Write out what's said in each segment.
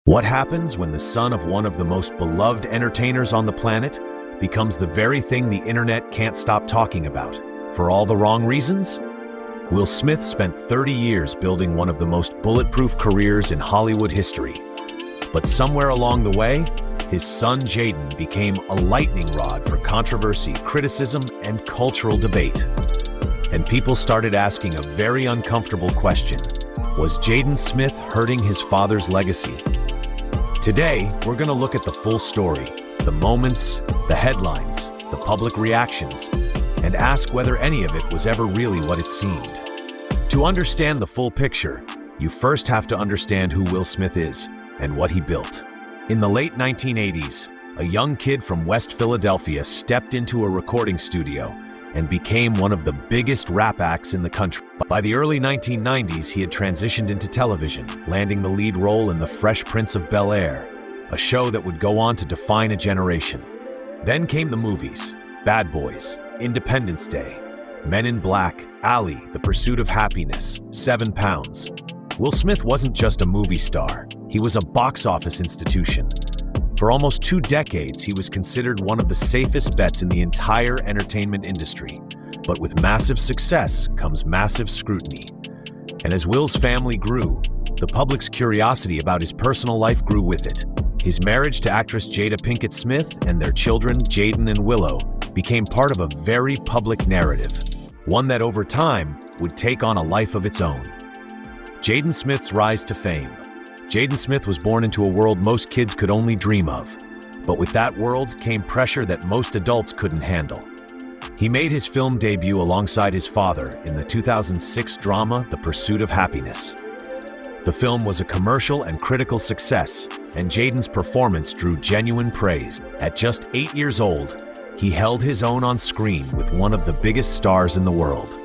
What happens when the son of one of the most beloved entertainers on the planet becomes the very thing the internet can't stop talking about, for all the wrong reasons? Will Smith spent 30 years building one of the most bulletproof careers in Hollywood history. But somewhere along the way, his son Jaden became a lightning rod for controversy, criticism, and cultural debate. And people started asking a very uncomfortable question. Was Jaden Smith hurting his father's legacy? Today, we're going to look at the full story, the moments, the headlines, the public reactions, and ask whether any of it was ever really what it seemed. To understand the full picture, you first have to understand who Will Smith is and what he built. In the late 1980s, a young kid from West Philadelphia stepped into a recording studio and became one of the biggest rap acts in the country. By the early 1990s, he had transitioned into television, landing the lead role in The Fresh Prince of Bel-Air, a show that would go on to define a generation. Then came the movies: Bad Boys, Independence Day, Men in Black, Ali, The Pursuit of Happiness, 7 Pounds. Will Smith wasn't just a movie star, he was a box office institution. For almost 2 decades, he was considered one of the safest bets in the entire entertainment industry. But with massive success comes massive scrutiny. And as Will's family grew, the public's curiosity about his personal life grew with it. His marriage to actress Jada Pinkett Smith and their children, Jaden and Willow, became part of a very public narrative, one that over time would take on a life of its own. Jaden Smith's rise to fame. Jaden Smith was born into a world most kids could only dream of, but with that world came pressure that most adults couldn't handle. He made his film debut alongside his father in the 2006 drama The Pursuit of Happiness. The film was a commercial and critical success, and Jaden's performance drew genuine praise. At just 8 years old, he held his own on screen with one of the biggest stars in the world.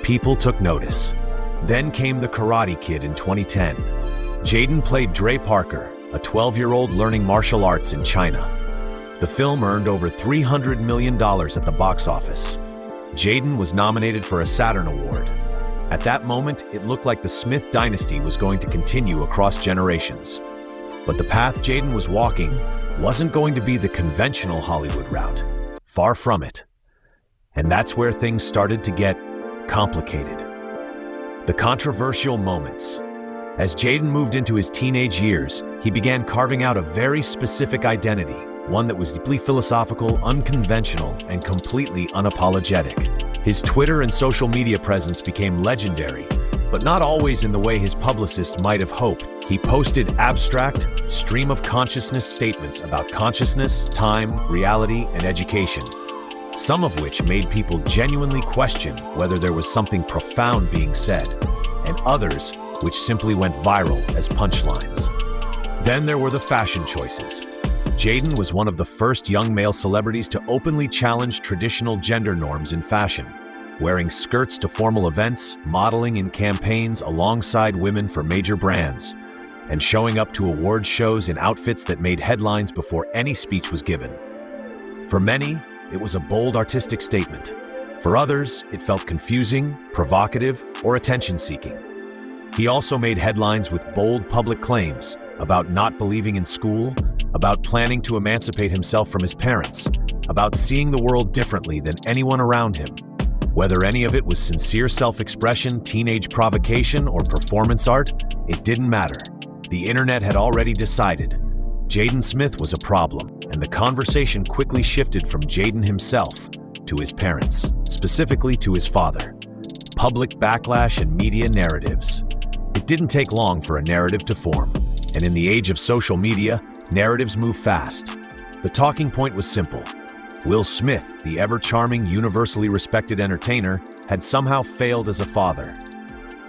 People took notice. Then came The Karate Kid in 2010. Jaden played Dre Parker, a 12-year-old learning martial arts in China. The film earned over $300 million at the box office. Jaden was nominated for a Saturn Award. At that moment, it looked like the Smith dynasty was going to continue across generations. But the path Jaden was walking wasn't going to be the conventional Hollywood route. Far from it. And that's where things started to get complicated. The controversial moments. As Jaden moved into his teenage years, he began carving out a very specific identity, one that was deeply philosophical, unconventional, and completely unapologetic. His Twitter and social media presence became legendary, but not always in the way his publicist might have hoped. He posted abstract, stream-of-consciousness statements about consciousness, time, reality, and education, some of which made people genuinely question whether there was something profound being said, and others which simply went viral as punchlines. Then there were the fashion choices. Jaden was one of the first young male celebrities to openly challenge traditional gender norms in fashion, wearing skirts to formal events, modeling in campaigns alongside women for major brands, and showing up to award shows in outfits that made headlines before any speech was given. For many, it was a bold artistic statement. For others, it felt confusing, provocative, or attention-seeking. He also made headlines with bold public claims about not believing in school, about planning to emancipate himself from his parents, about seeing the world differently than anyone around him. Whether any of it was sincere self-expression, teenage provocation, or performance art, it didn't matter. The internet had already decided. Jaden Smith was a problem, and the conversation quickly shifted from Jaden himself to his parents, specifically to his father. Public backlash and media narratives. It didn't take long for a narrative to form, and in the age of social media, narratives move fast. The talking point was simple. Will Smith, the ever-charming, universally respected entertainer, had somehow failed as a father.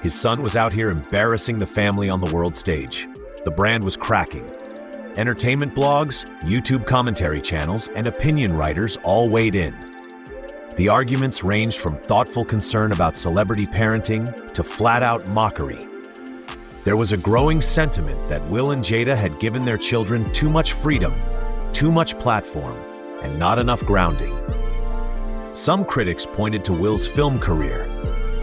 His son was out here embarrassing the family on the world stage. The brand was cracking. Entertainment blogs, YouTube commentary channels, and opinion writers all weighed in. The arguments ranged from thoughtful concern about celebrity parenting to flat-out mockery. There was a growing sentiment that Will and Jada had given their children too much freedom, too much platform, and not enough grounding. Some critics pointed to Will's film career,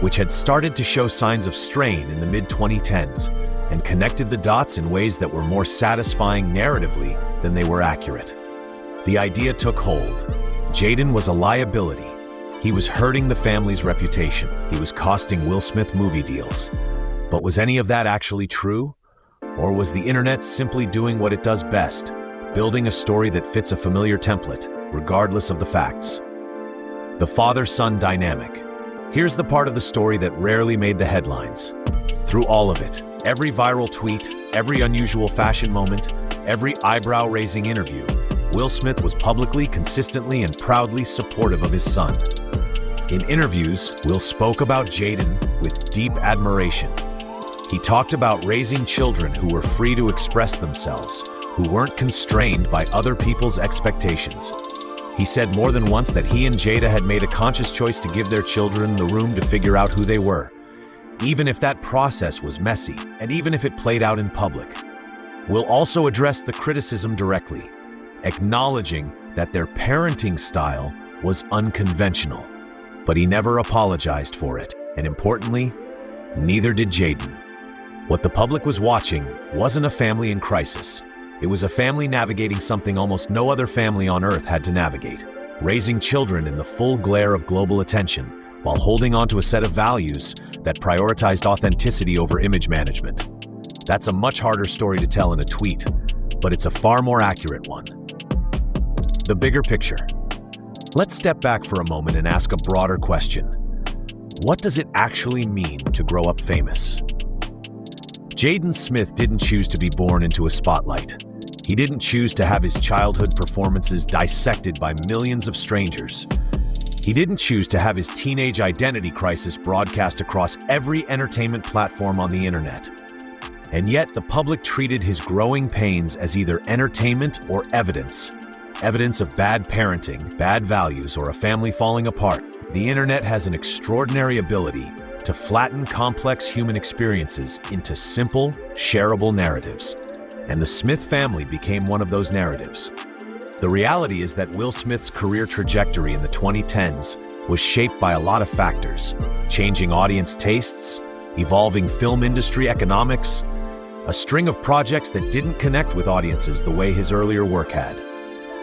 which had started to show signs of strain in the mid-2010s, and connected the dots in ways that were more satisfying narratively than they were accurate. The idea took hold. Jaden was a liability. He was hurting the family's reputation. He was costing Will Smith movie deals. But was any of that actually true? Or was the internet simply doing what it does best, building a story that fits a familiar template, regardless of the facts? The father-son dynamic. Here's the part of the story that rarely made the headlines. Through all of it, every viral tweet, every unusual fashion moment, every eyebrow-raising interview, Will Smith was publicly, consistently, and proudly supportive of his son. In interviews, Will spoke about Jaden with deep admiration. He talked about raising children who were free to express themselves, who weren't constrained by other people's expectations. He said more than once that he and Jada had made a conscious choice to give their children the room to figure out who they were, even if that process was messy, and even if it played out in public. Will also addressed the criticism directly, acknowledging that their parenting style was unconventional. But he never apologized for it, and importantly, neither did Jaden. What the public was watching wasn't a family in crisis. It was a family navigating something almost no other family on earth had to navigate, raising children in the full glare of global attention, while holding on to a set of values that prioritized authenticity over image management. That's a much harder story to tell in a tweet, but it's a far more accurate one. The bigger picture. Let's step back for a moment and ask a broader question. What does it actually mean to grow up famous? Jaden Smith didn't choose to be born into a spotlight. He didn't choose to have his childhood performances dissected by millions of strangers. He didn't choose to have his teenage identity crisis broadcast across every entertainment platform on the internet. And yet, the public treated his growing pains as either entertainment or evidence. Evidence of bad parenting, bad values, or a family falling apart. The internet has an extraordinary ability to flatten complex human experiences into simple, shareable narratives. And the Smith family became one of those narratives. The reality is that Will Smith's career trajectory in the 2010s was shaped by a lot of factors: changing audience tastes, evolving film industry economics, a string of projects that didn't connect with audiences the way his earlier work had.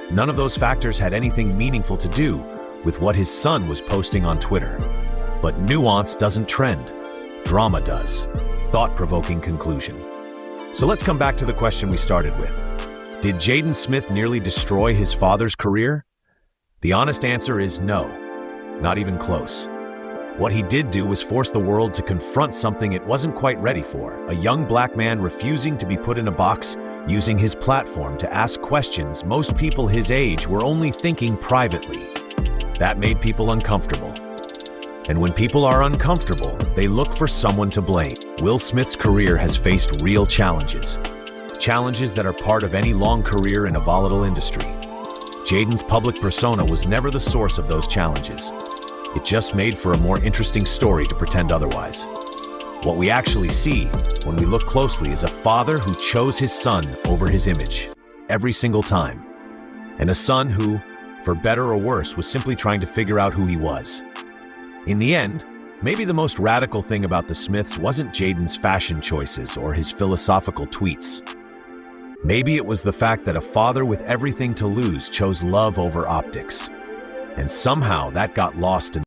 None of those factors had anything meaningful to do with what his son was posting on Twitter. But nuance doesn't trend. Drama does. Thought-provoking conclusion. So let's come back to the question we started with. Did Jaden Smith nearly destroy his father's career? The honest answer is no, not even close. What he did do was force the world to confront something it wasn't quite ready for: a young black man refusing to be put in a box, using his platform to ask questions most people his age were only thinking privately. That made people uncomfortable. And when people are uncomfortable, they look for someone to blame. Will Smith's career has faced real challenges. Challenges that are part of any long career in a volatile industry. Jaden's public persona was never the source of those challenges. It just made for a more interesting story to pretend otherwise. What we actually see when we look closely is a father who chose his son over his image, every single time. And a son who, for better or worse, was simply trying to figure out who he was. In the end, maybe the most radical thing about the Smiths wasn't Jaden's fashion choices or his philosophical tweets. Maybe it was the fact that a father with everything to lose chose love over optics. And somehow that got lost in